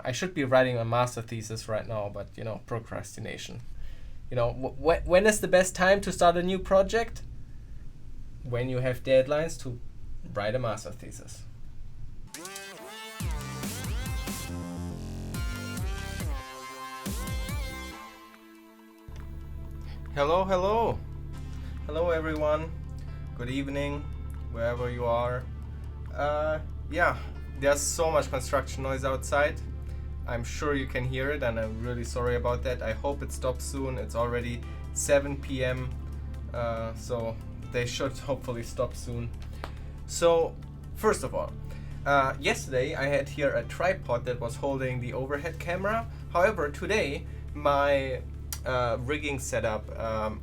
I should be writing a master thesis right now, but procrastination. When is the best time to start a new project? When you have deadlines to write a master thesis. Hello, hello. Hello, everyone. Good evening, wherever you are. Yeah, there's so much construction noise outside. I'm sure you can hear it, and I'm really sorry about that. I hope it stops soon. It's already 7 p.m., so they should hopefully stop soon. So, first of all, yesterday I had here a tripod that was holding the overhead camera. However, today my rigging setup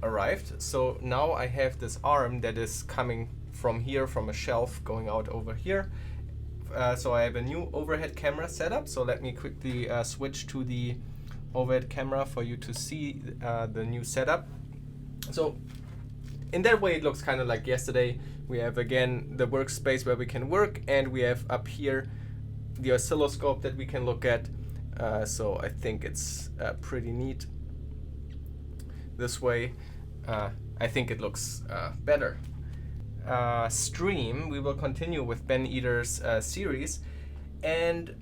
arrived. So now I have this arm that is coming from here, from a shelf going out over here. So I have a new overhead camera setup. So let me quickly switch to the overhead camera for you to see the new setup. So in that way, it looks kind of like yesterday. We have again the workspace where we can work, and we have up here the oscilloscope that we can look at. So I think it's pretty neat. This way, I think it looks better. Stream, we will continue with Ben Eater's series, and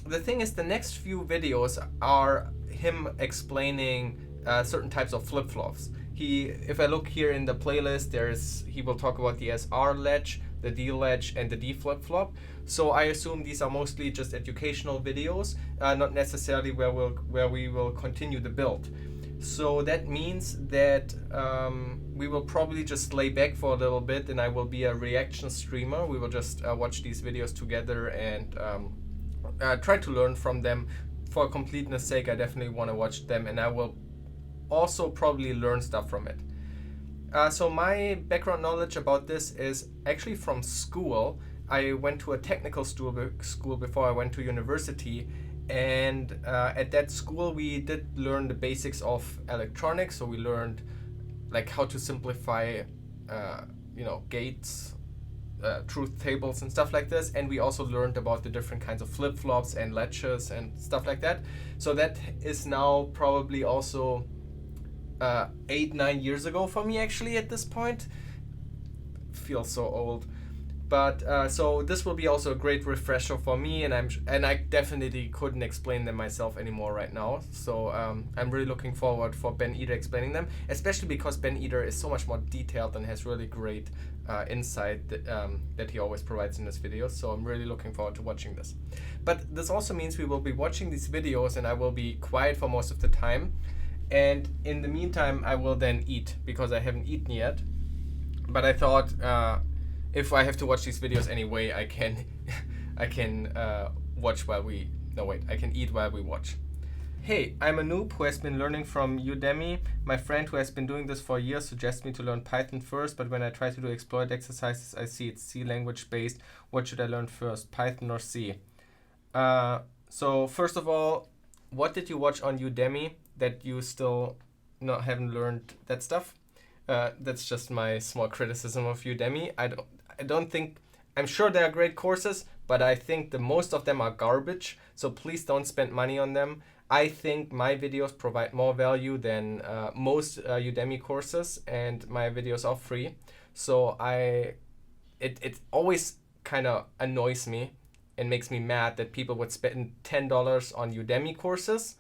the thing is, the next few videos are him explaining certain types of flip-flops. If I look here in the playlist, he will talk about the SR ledge, the D ledge, and the D flip-flop. So I assume these are mostly just educational videos, not necessarily where we will continue the build. So that means that we will probably just lay back for a little bit, and I will be a reaction streamer. We will just watch these videos together and try to learn from them. For completeness sake, I definitely want to watch them, and I will also probably learn stuff from it. So my background knowledge about this is actually from school. I went to a technical school before I went to university. And at that school, we did learn the basics of electronics. So we learned like how to simplify, gates, truth tables, and stuff like this. And we also learned about the different kinds of flip-flops and latches and stuff like that. So that is now probably also 8-9 years ago for me, actually, at this point. Feels so old. But so this will be also a great refresher for me, and I definitely couldn't explain them myself anymore right now. So I'm really looking forward for Ben Eater explaining them, especially because Ben Eater is so much more detailed and has really great insight that he always provides in his videos. So I'm really looking forward to watching this. But this also means we will be watching these videos, and I will be quiet for most of the time. And in the meantime, I will then eat, because I haven't eaten yet. But I thought, if I have to watch these videos anyway, I can I can watch while we I can eat while we watch. Hey, I'm a noob who has been learning from Udemy. My friend who has been doing this for years suggests me to learn Python first, but when I try to do exploit exercises, I see it's C language based. What should I learn first, Python or C? So first of all, what did you watch on Udemy that you still haven't learned that stuff? That's just my small criticism of Udemy. I don't think, I'm sure there are great courses, but I think the most of them are garbage. So please don't spend money on them. I think my videos provide more value than most Udemy courses, and my videos are free. So it always kind of annoys me and makes me mad that people would spend $10 on Udemy courses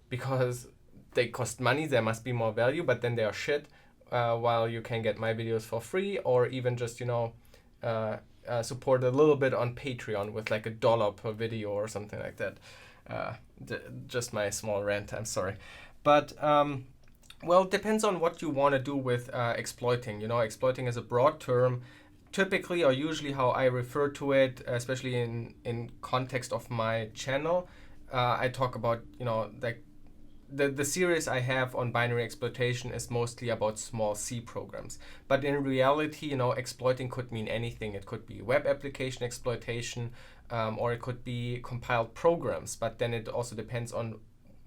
because they cost money. There must be more value, but then they are shit. While you can get my videos for free, or even just support a little bit on Patreon with like $1 per video or something like that. Just my small rant, I'm sorry. But well, it depends on what you want to do with exploiting. Exploiting is a broad term. Typically, or usually how I refer to it, especially in context of my channel, I talk about like the series I have on binary exploitation is mostly about small C programs. But in reality, exploiting could mean anything. It could be web application exploitation, or it could be compiled programs. But then it also depends on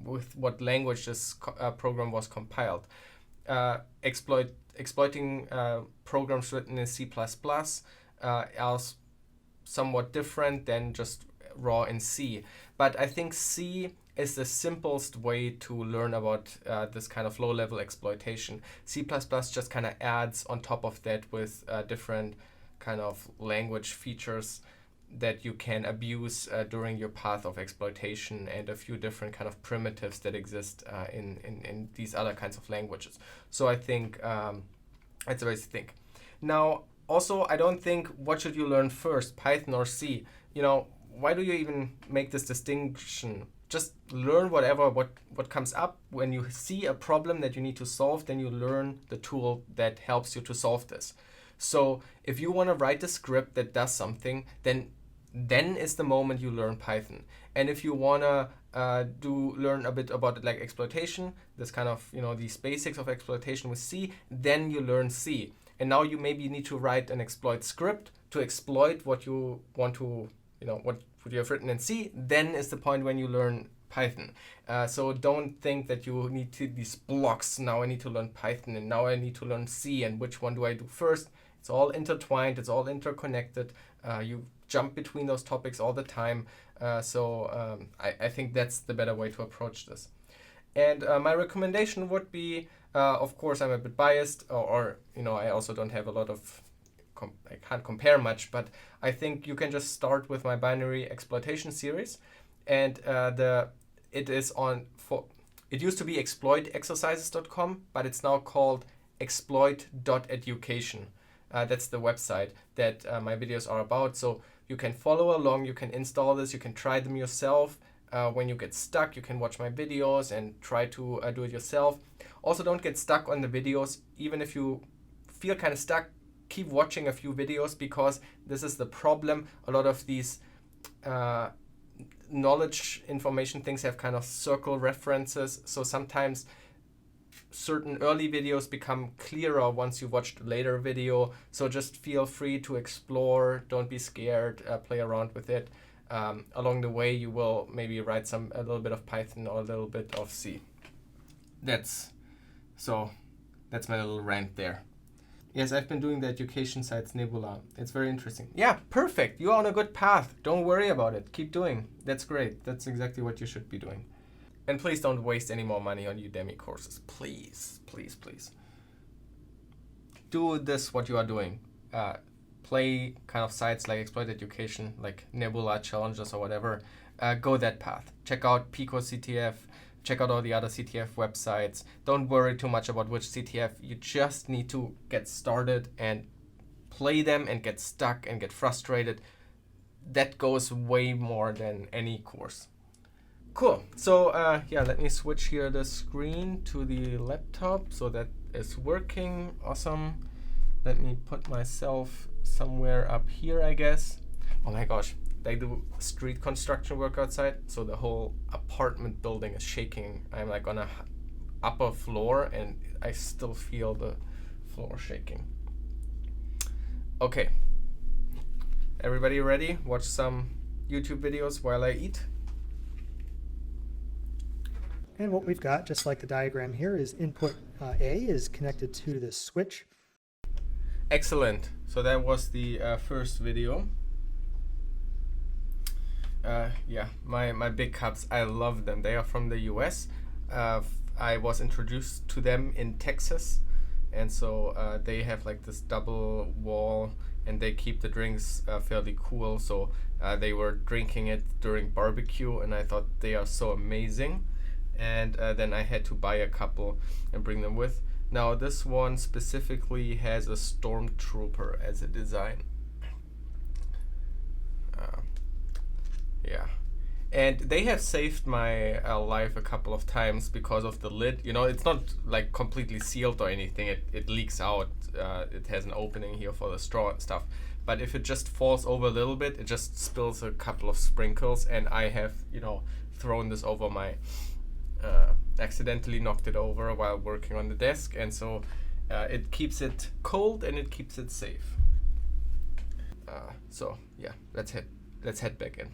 with what language this program was compiled. Exploiting programs written in C++ are somewhat different than just raw in C. But I think C is the simplest way to learn about this kind of low-level exploitation. C++ just kind of adds on top of that with different kind of language features that you can abuse during your path of exploitation, and a few different kind of primitives that exist in these other kinds of languages. So I think that's the way to think. Now, also, I don't think what should you learn first, Python or C? You know, why do you even make this distinction? Just learn what comes up. When you see a problem that you need to solve, then you learn the tool that helps you to solve this. So if you want to write a script that does something, then is the moment you learn Python. And if you want to learn a bit about like exploitation, this kind of, you know, these basics of exploitation with C, then you learn C. And now you maybe need to write an exploit script to exploit what you want to, you know, what you have written in C. Then is the point when you learn Python. So don't think that you need these blocks. Now I need to learn Python and now I need to learn C, and which one do I do first? It's all intertwined. It's all interconnected. You jump between those topics all the time. So I think that's the better way to approach this. And my recommendation would be, of course, I'm a bit biased, or you know, I also don't have a lot of, I can't compare much, but I think you can just start with my binary exploitation series, and it is on it used to be exploitexercises.com, but it's now called exploit.education. That's the website that my videos are about. So you can follow along, you can install this, you can try them yourself. When you get stuck, you can watch my videos and try to do it yourself. Also, don't get stuck on the videos. Even if you feel kind of stuck, keep watching a few videos, because this is the problem. A lot of these knowledge information things have kind of circle references. So sometimes certain early videos become clearer once you watched a later video. So just feel free to explore. Don't be scared. Play around with it. Along the way, you will maybe write a little bit of Python or a little bit of C. That's my little rant there. Yes, I've been doing the education sites Nebula. It's very interesting. Yeah, perfect. You're on a good path. Don't worry about it. Keep doing. That's great. That's exactly what you should be doing. And please don't waste any more money on Udemy courses. Please, please, please. Do this, what you are doing. Play kind of sites like Exploit Education, like Nebula challenges or whatever. Go that path. Check out Pico CTF. Check out all the other CTF websites. Don't worry too much about which CTF. You just need to get started and play them and get stuck and get frustrated. That goes way more than any course. Cool. So yeah, let me switch here the screen to the laptop so that is working. Awesome. Let me put myself somewhere up here, I guess. Oh my gosh, they do street construction work outside, so the whole apartment building is shaking. I'm like on a upper floor and I still feel the floor shaking. Okay, everybody ready? Watch some YouTube videos while I eat. And what we've got, just like the diagram here, is input A is connected to this switch. Excellent. So that was the first video. Yeah, my big cups, I love them. They are from the US. I was introduced to them in Texas, and so they have like this double wall, and they keep the drinks fairly cool. So they were drinking it during barbecue, and I thought they are so amazing. And then I had to buy a couple and bring them with. Now this one specifically has a stormtrooper as a design. Yeah, and they have saved my life a couple of times because of the lid. You know, it's not like completely sealed or anything. It leaks out. It has an opening here for the straw and stuff. But if it just falls over a little bit, it just spills a couple of sprinkles, and I have, you know, thrown this over my accidentally knocked it over while working on the desk, and so it keeps it cold and it keeps it safe. So yeah, let's head back in.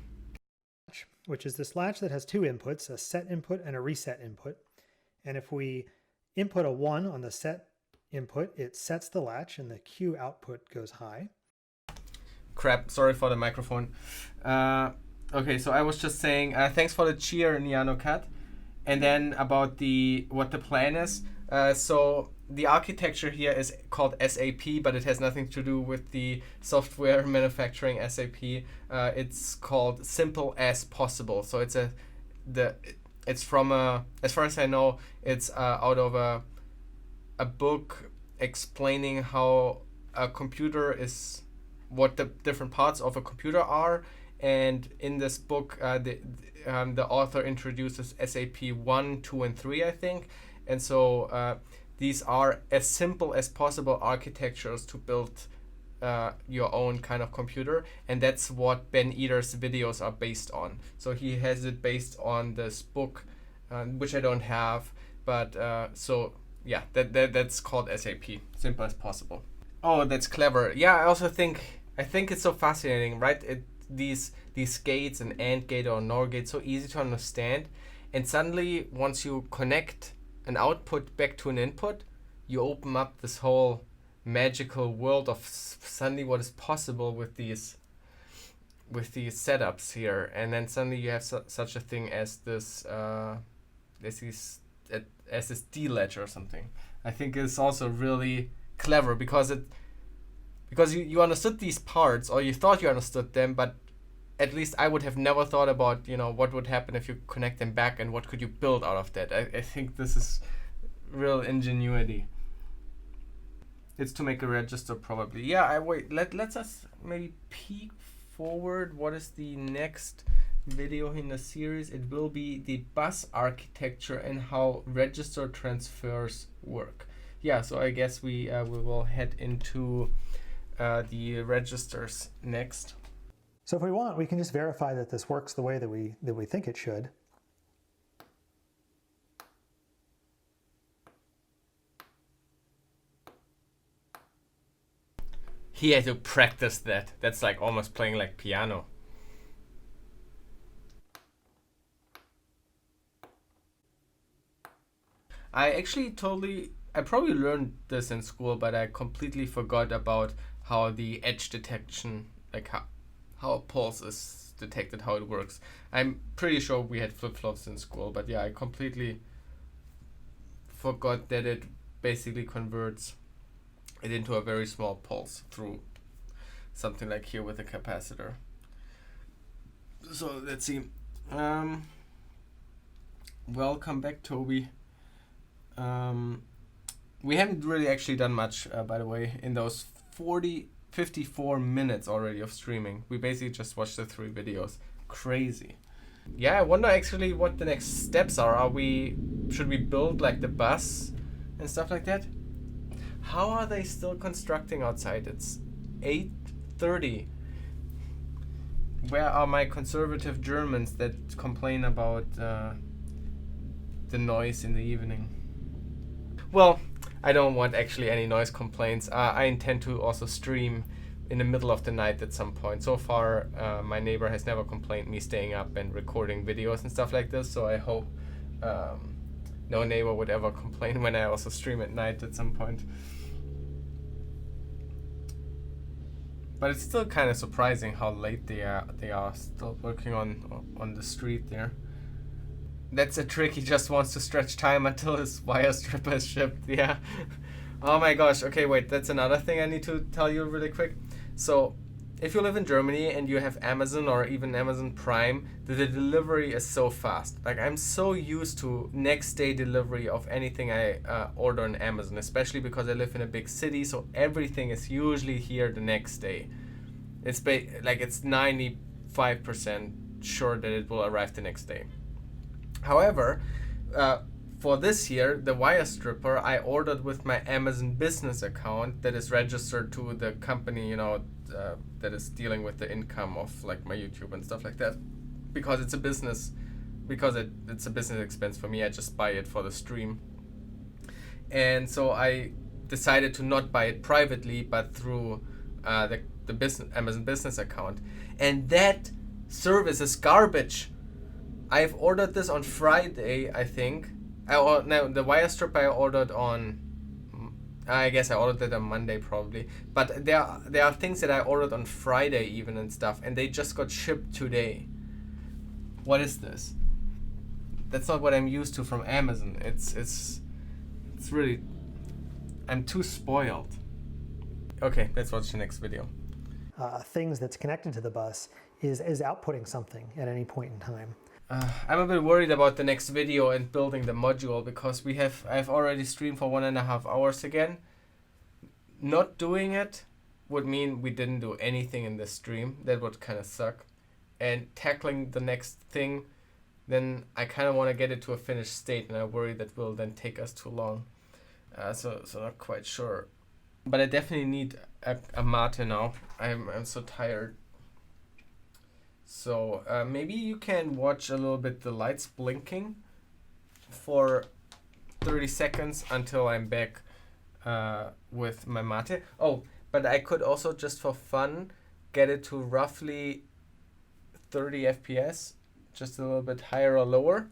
Which is this latch that has two inputs, a set input and a reset input. And if we input a 1 on the set input, it sets the latch and the Q output goes high. Crap, sorry for the microphone. Okay, so I was just saying, thanks for the cheer, Niano Cat. And then about what the plan is. So the architecture here is called SAP, but it has nothing to do with the software manufacturing SAP. It's called Simple as Possible. So it's from as far as I know, it's out of a book explaining how a computer is, what the different parts of a computer are. And in this book, the author introduces SAP 1, 2, and 3, I think. And so these are as simple as possible architectures to build your own kind of computer. And that's what Ben Eater's videos are based on. So he has it based on this book, which I don't have. But so yeah, that's called SAP, simple as possible. Oh, that's clever. Yeah, I think it's so fascinating, right? These gates, an AND gate or NOR gate, so easy to understand, and suddenly once you connect an output back to an input, you open up this whole magical world of suddenly what is possible with these setups here. And then suddenly you have such a thing as this as this D ledger or something. I think it's also really clever because you understood these parts, or you thought you understood them, but at least I would have never thought about, what would happen if you connect them back and what could you build out of that. I think this is real ingenuity. It's to make a register probably. Yeah, let's us maybe peek forward. What is the next video in the series? It will be the bus architecture and how register transfers work. Yeah, so I guess we will head into the registers next. So if we want, we can just verify that this works the way that we think it should. He had to practice that. That's like almost playing like piano. I probably learned this in school, but I completely forgot about how the edge detection, like how a pulse is detected, how it works. I'm pretty sure we had flip-flops in school, but yeah, I completely forgot that it basically converts it into a very small pulse through something like here with a capacitor. So let's see. Welcome back, Toby. We haven't really actually done much, by the way, in those 54 minutes already of streaming. We basically just watched the 3 videos. Crazy. Yeah, I wonder actually what the next steps are. Should we build like the bus and stuff like that? How are they still constructing outside? It's 8:30. Where are my conservative Germans that complain about the noise in the evening? Well, I don't want actually any noise complaints. I intend to also stream in the middle of the night at some point. So far, my neighbor has never complained me staying up and recording videos and stuff like this. So I hope no neighbor would ever complain when I also stream at night at some point. But it's still kind of surprising how late they are still working on the street there. That's a trick. He just wants to stretch time until his wire stripper is shipped. Yeah. Oh my gosh. Okay, wait. That's another thing I need to tell you really quick. So, if you live in Germany and you have Amazon or even Amazon Prime, the delivery is so fast. Like, I'm so used to next day delivery of anything I order on Amazon, especially because I live in a big city, so everything is usually here the next day. It's it's 95% sure that it will arrive the next day. However, for this year, the wire stripper I ordered with my Amazon business account that is registered to the company, that is dealing with the income of like my YouTube and stuff like that. Because it's a business expense for me, I just buy it for the stream. And so I decided to not buy it privately, but through the Amazon business account. And that service is garbage. I've ordered this on Friday, I think. The wire strip I ordered on, I guess I ordered it on Monday probably. But there are things that I ordered on Friday even and stuff, and they just got shipped today. What is this? That's not what I'm used to from Amazon. It's really, I'm too spoiled. Okay, let's watch the next video. Things that's connected to the bus is outputting something at any point in time. I'm a bit worried about the next video and building the module, because I've already streamed for 1.5 hours again. Not doing it would mean we didn't do anything in this stream. That would kind of suck. And tackling the next thing, then I kind of want to get it to a finished state, and I worry that will then take us too long. So not quite sure. But I definitely need a mate now. I'm so tired. So maybe you can watch a little bit the lights blinking for 30 seconds until I'm back with my mate. Oh, but I could also, just for fun, get it to roughly 30 FPS, just a little bit higher or lower.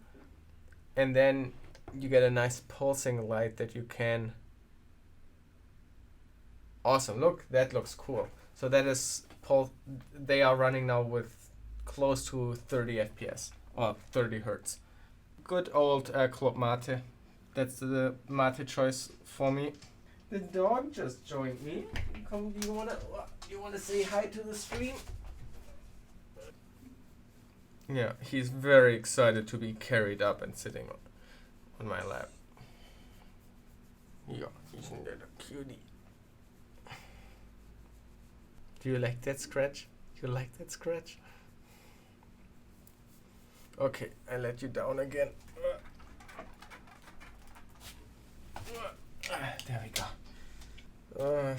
And then you get a nice pulsing light that you can... Awesome, look, that looks cool. So that is, they are running now with close to 30 FPS, or 30 Hertz. Good old Club Mate. That's the mate choice for me. The dog just joined me. Come, do you wanna say hi to the stream? Yeah, he's very excited to be carried up and sitting on my lap. Yeah, isn't that a cutie? Do you like that scratch? You like that scratch? Okay, I let you down again. There we go.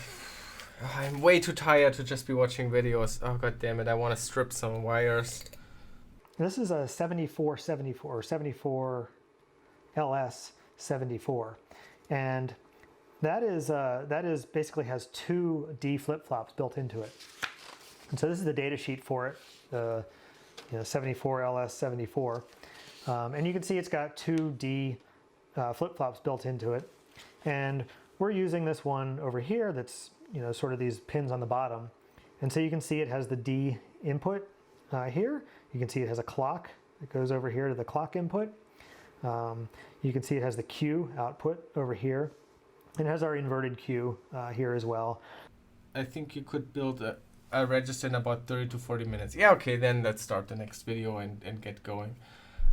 I'm way too tired to just be watching videos. Oh, god damn it, I want to strip some wires. This is a 7474 or 74 LS 74, and that is basically has 2 D flip-flops built into it. And so this is the data sheet for it, the 74 LS 74, and you can see it's got 2 D flip-flops built into it. And we're using this one over here that's sort of these pins on the bottom, and so you can see it has the D input here. You can see it has a clock that goes over here to the clock input. You can see it has the Q output over here. It has our inverted Q here as well. I think you could build a register in about 30 to 40 minutes. Yeah, okay, then let's start the next video and get going.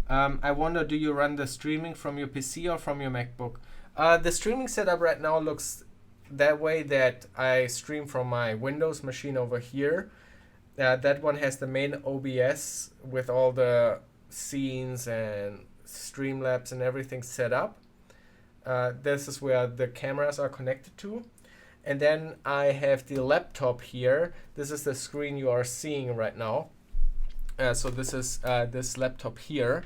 I wonder, do you run the streaming from your PC or from your MacBook? The streaming setup right now looks that way, that I stream from my Windows machine over here. That one has the main OBS with all the scenes and Streamlabs and everything set up. This is where the cameras are connected to. And then I have the laptop here. This is the screen you are seeing right now. So this is this laptop here.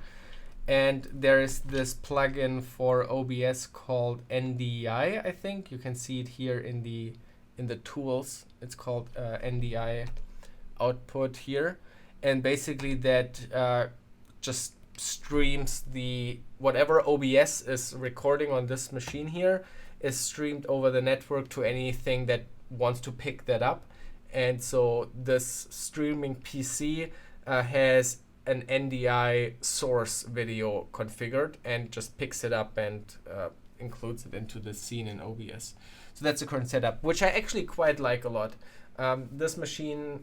And there is this plugin for OBS called NDI, I think. You can see it here in the tools. It's called NDI output here. And basically that just streams whatever OBS is recording on this machine here is streamed over the network to anything that wants to pick that up. And so this streaming PC has an NDI source video configured and just picks it up and includes it into the scene in OBS. So that's the current setup, which I actually quite like a lot. This machine,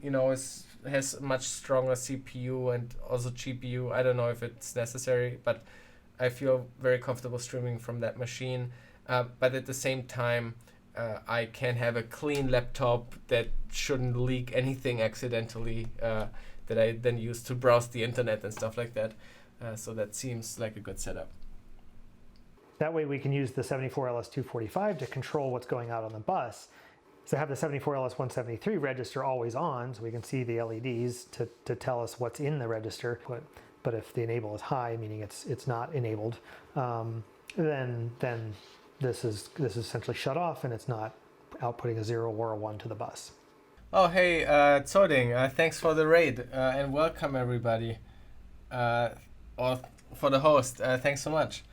has much stronger CPU and also GPU. I don't know if it's necessary, but I feel very comfortable streaming from that machine. But at the same time, I can have a clean laptop that shouldn't leak anything accidentally that I then use to browse the internet and stuff like that. So that seems like a good setup. That way we can use the 74LS245 to control what's going out on the bus. So have the 74LS173 register always on, so we can see the LEDs to tell us what's in the register. But if the enable is high, meaning it's not enabled, then this is essentially shut off and it's not outputting a 0 or a 1 to the bus. Oh, hey, Zoding, thanks for the raid and welcome everybody. Or for the host, thanks so much.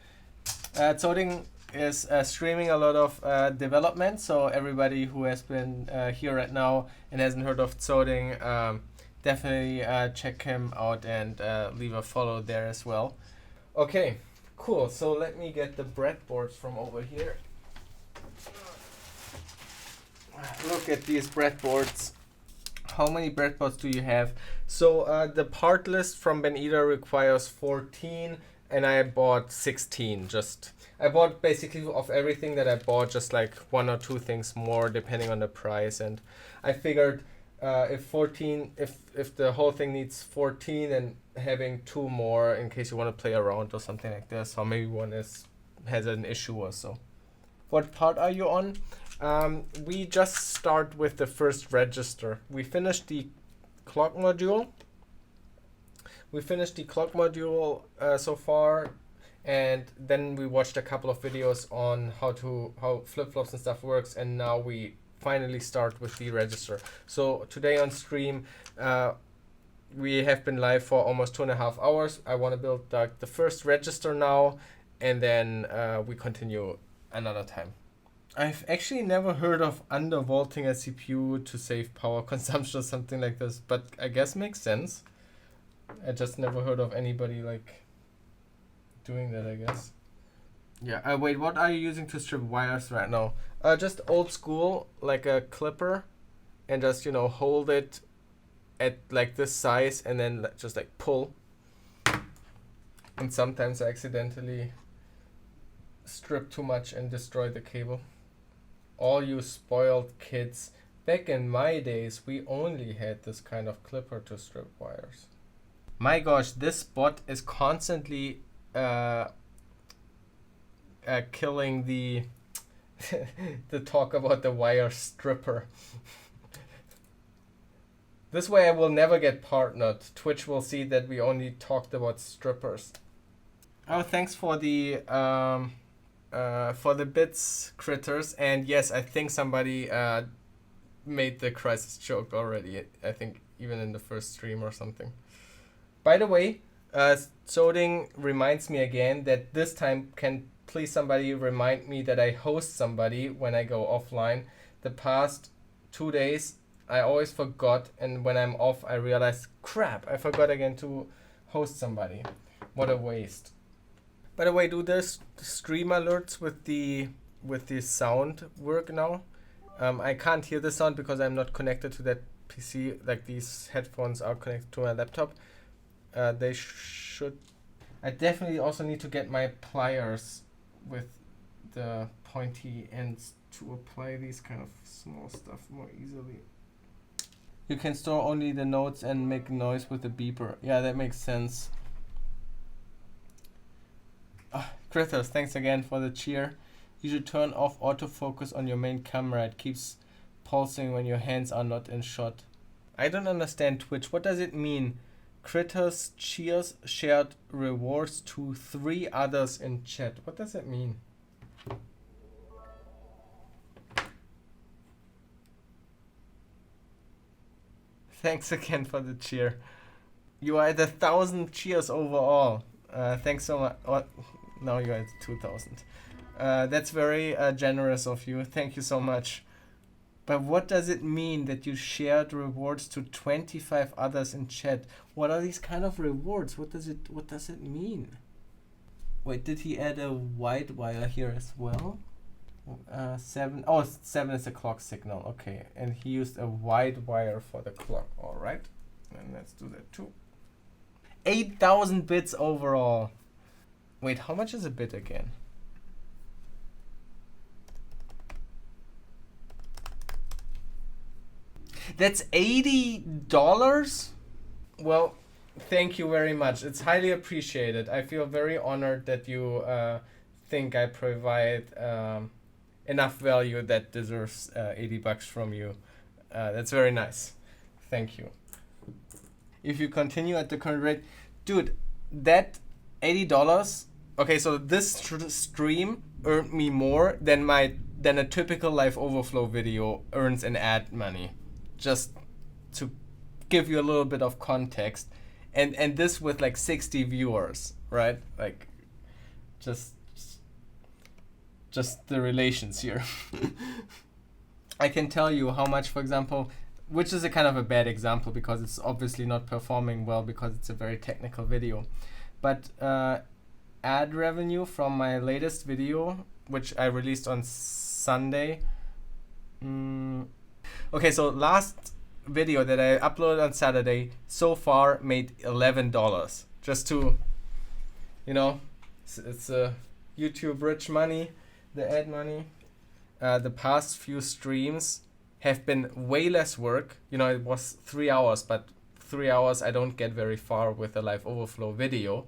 Zoding is streaming a lot of development, so everybody who has been here right now and hasn't heard of Zoding, definitely check him out and leave a follow there as well. Okay, cool. So let me get the breadboards from over here. Look at these breadboards. How many breadboards do you have? So the part list from Ben Eder requires 14, and I bought 16. I bought basically of everything that I bought, just like 1 or 2 things more depending on the price. And I figured if the whole thing needs 14, and having 2 more in case you want to play around or something like this, or maybe one has an issue or so. What part are you on? We just start with the first register. We finished the clock module. So far, and then we watched a couple of videos on how flip-flops and stuff works, and now we finally start with the register. So today on stream, we have been live for almost 2.5 hours. I want to build the first register now, and then we continue another time. I've actually never heard of undervolting a CPU to save power consumption or something like this, but I guess makes sense. I just never heard of anybody like doing that, I guess. Yeah, wait, what are you using to strip wires right now? Just old school, like a clipper, and just, hold it at like this size and then just like pull. And sometimes I accidentally strip too much and destroy the cable. All you spoiled kids. Back in my days, we only had this kind of clipper to strip wires. My gosh, this bot is constantly killing the the talk about the wire stripper. This way I will never get partnered. Twitch will see that we only talked about strippers. Oh, thanks for the bits, critters. And yes, I think somebody made the crisis joke already. I think even in the first stream or something. By the way, Soding reminds me again that this time, can please somebody remind me that I host somebody when I go offline. The past 2 days, I always forgot, and when I'm off, I realize, crap, I forgot again to host somebody. What a waste. By the way, do this stream alerts with the sound work now? I can't hear the sound because I'm not connected to that PC. Like, these headphones are connected to my laptop. They should. I definitely also need to get my pliers with the pointy ends to apply these kind of small stuff more easily. You can store only the notes and make noise with the beeper. Yeah, that makes sense. Critters, thanks again for the cheer. You should turn off autofocus on your main camera. It keeps pulsing when your hands are not in shot. I don't understand Twitch. What does it mean? Critters cheers shared rewards to 3 others in chat. What does that mean? Thanks again for the cheer. You are at 1,000 cheers overall. Thanks so much. Oh, now you're at 2,000. That's very generous of you. Thank you so much. But what does it mean that you shared rewards to 25 others in chat? What are these kind of rewards? What does it mean? Wait, did he add a white wire here as well? 7. Oh, 7 is a clock signal. Okay, and he used a white wire for the clock. All right, and let's do that too. 8,000 bits overall. Wait, how much is a bit again? That's $80? Well, thank you very much. It's highly appreciated. I feel very honored that you think I provide enough value that deserves $80 from you. That's very nice. Thank you. If you continue at the current rate, dude, that $80. Okay, so this stream earned me more than a typical live overflow video earns in ad money. Just to give you a little bit of context, and this with like 60 viewers, right? Like, just the relations here. I can tell you how much, for example, which is a kind of a bad example because it's obviously not performing well because it's a very technical video. But ad revenue from my latest video, which I released on Sunday. Okay, so last video that I uploaded on Saturday so far made $11. Just to, it's YouTube rich money, the ad money. The past few streams have been way less work. It was 3 hours, but 3 hours I don't get very far with a live overflow video.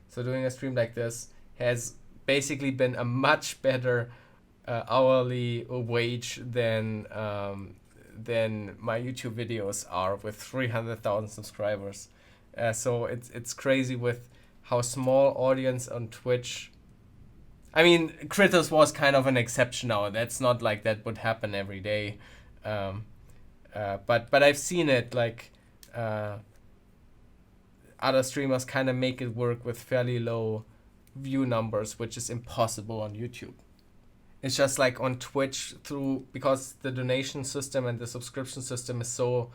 So doing a stream like this has basically been a much better hourly wage than my YouTube videos are with 300,000 subscribers. So it's crazy with how small audience on Twitch. I mean, Critters was kind of an exception now. That's not like that would happen every day. But I've seen it like other streamers kind of make it work with fairly low view numbers, which is impossible on YouTube. It's just like on Twitch because the donation system and the subscription system is so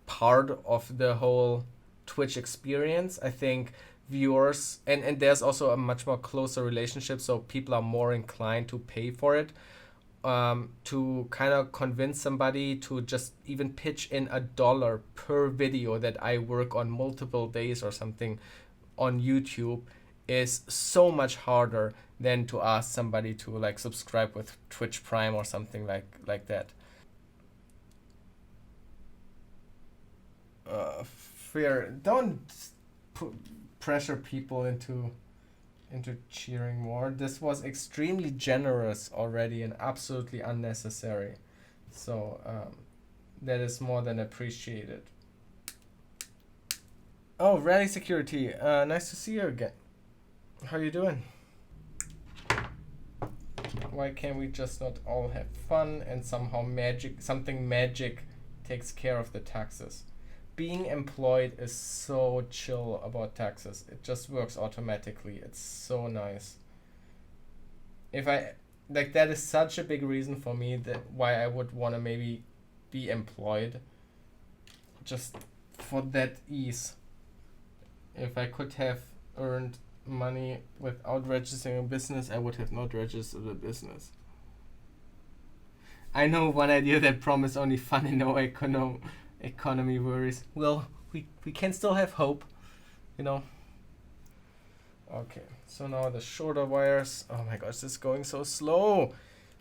part of the whole Twitch experience. I think viewers and there's also a much more closer relationship, so people are more inclined to pay for it, to kind of convince somebody to just even pitch in $1 per video that I work on multiple days or something on YouTube is so much harder than to ask somebody to like subscribe with Twitch Prime or something like that. Fear, don't pressure people into cheering more. This was extremely generous already and absolutely unnecessary. So that is more than appreciated. Oh, Rally Security, nice to see you again. How you doing? Why can't we just not all have fun and somehow something magic takes care of the taxes? Being employed is so chill about taxes. It just works automatically. It's so nice. That is such a big reason for me that why I would want to maybe be employed. Just for that ease. If I could have earned money without registering a business, I would have not registered a business. I know one idea that promised only fun and no economy worries. Well, we can still have hope, Okay, so now the shorter wires. Oh my gosh, this is going so slow.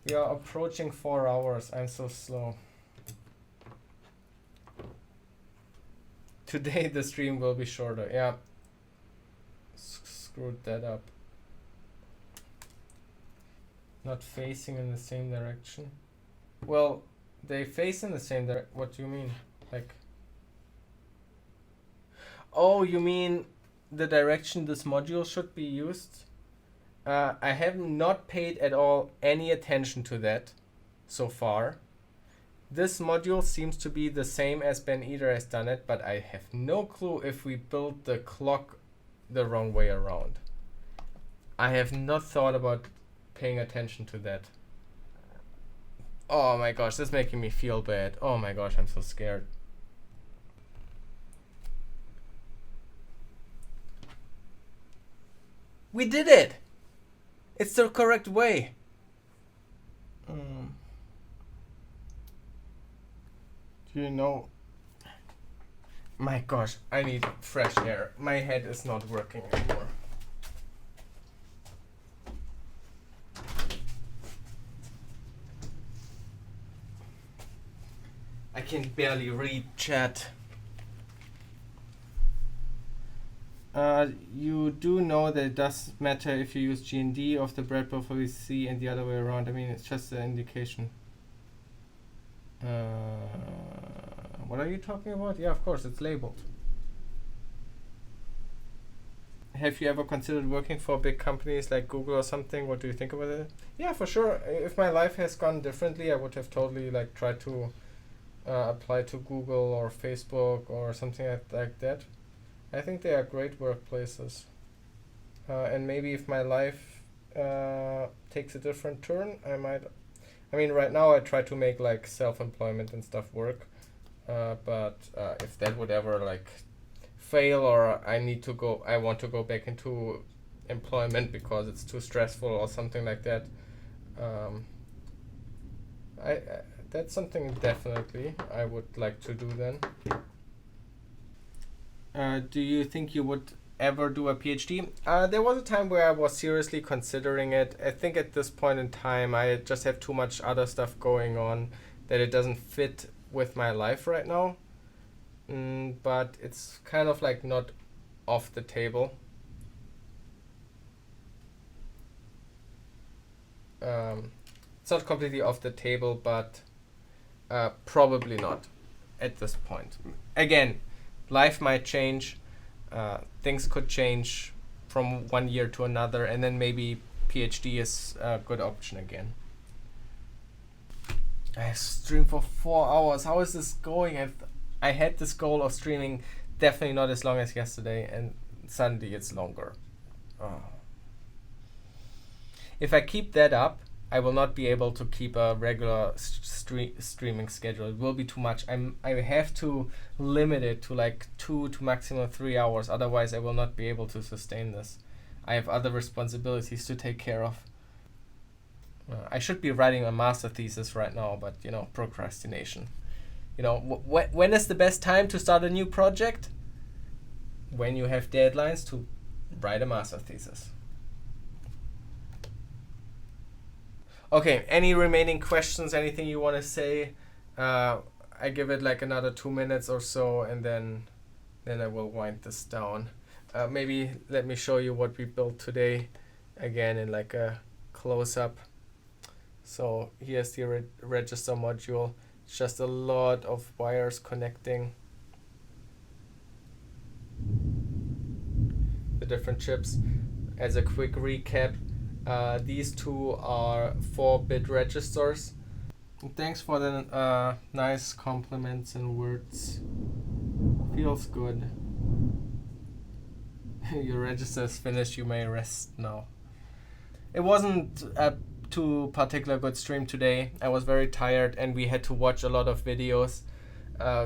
We are approaching 4 hours. I'm so slow. Today the stream will be shorter. Yeah. Screwed that up. Not facing in the same direction. Well, they face in the same direction. What do you mean? Like, oh, you mean the direction this module should be used? I have not paid at all any attention to that so far. This module seems to be the same as Ben Eder has done it, but I have no clue if we built the clock the wrong way around. I have not thought about paying attention to that. Oh my gosh, this is making me feel bad. Oh my gosh, I'm so scared. We did it! It's the correct way. Do you know? My gosh, I need fresh air. My head is not working anymore. I can barely read chat. You do know that it does matter if you use GND of the breadboard for VC and the other way around. I mean, it's just an indication. What are you talking about? Yeah, of course, it's labeled. Have you ever considered working for big companies like Google or something? What do you think about it? Yeah, for sure. If my life has gone differently, I would have totally tried to apply to Google or Facebook or something like that. I think they are great workplaces. And maybe if my life takes a different turn, I might I mean, right now I try to make like self-employment and stuff work, but if that would ever like fail, or I want to go back into employment because it's too stressful or something like that, I that's something definitely I would like to do then. Do you think you would ever do a PhD? There was a time where I was seriously considering it. I think at this point in time I just have too much other stuff going on that it doesn't fit with my life right now. But it's kind of like not off the table. It's not completely off the table, but probably not at this point. Again, life might change. Things could change from one year to another, and then maybe PhD is a good option again. I streamed for 4 hours. How is this going? I had this goal of streaming definitely not as long as yesterday, and suddenly it's longer. Oh. If I keep that up, I will not be able to keep a regular streaming schedule. It will be too much. I have to limit it to like 2 to maximum 3 hours. Otherwise, I will not be able to sustain this. I have other responsibilities to take care of. I should be writing a master thesis right now, but procrastination. When is the best time to start a new project? When you have deadlines to write a master thesis. Okay, any remaining questions, anything you want to say? I give it like another 2 minutes or so, and then I will wind this down. Maybe let me show you what we built today, again in like a close-up. So here's the register module. It's just a lot of wires connecting the different chips. As a quick recap, these two are 4-bit registers. Thanks for the nice compliments and words. Feels good. Your register is finished, you may rest now. It wasn't a too particular good stream today. I was very tired and we had to watch a lot of videos.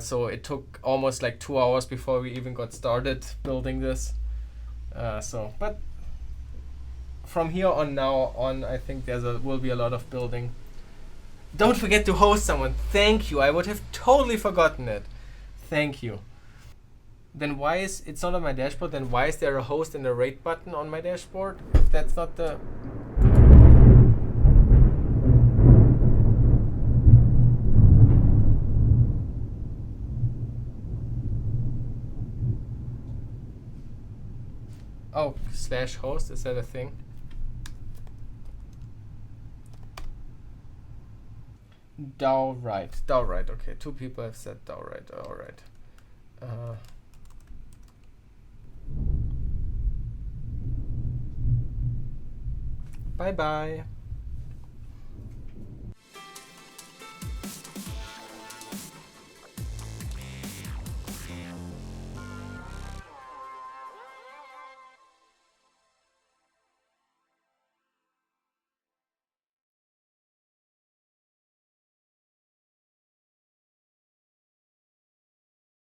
So it took almost like 2 hours before we even got started building this. But from here on I think will be a lot of building. Don't forget to host someone. Thank you. I would have totally forgotten it. Thank you. Then why is it's not on my dashboard? Then why is there a host and a rate button on my dashboard? If that's not the... Oh, /host, is that a thing? DAO right, okay. 2 people have said DAO right, all right. Bye-bye.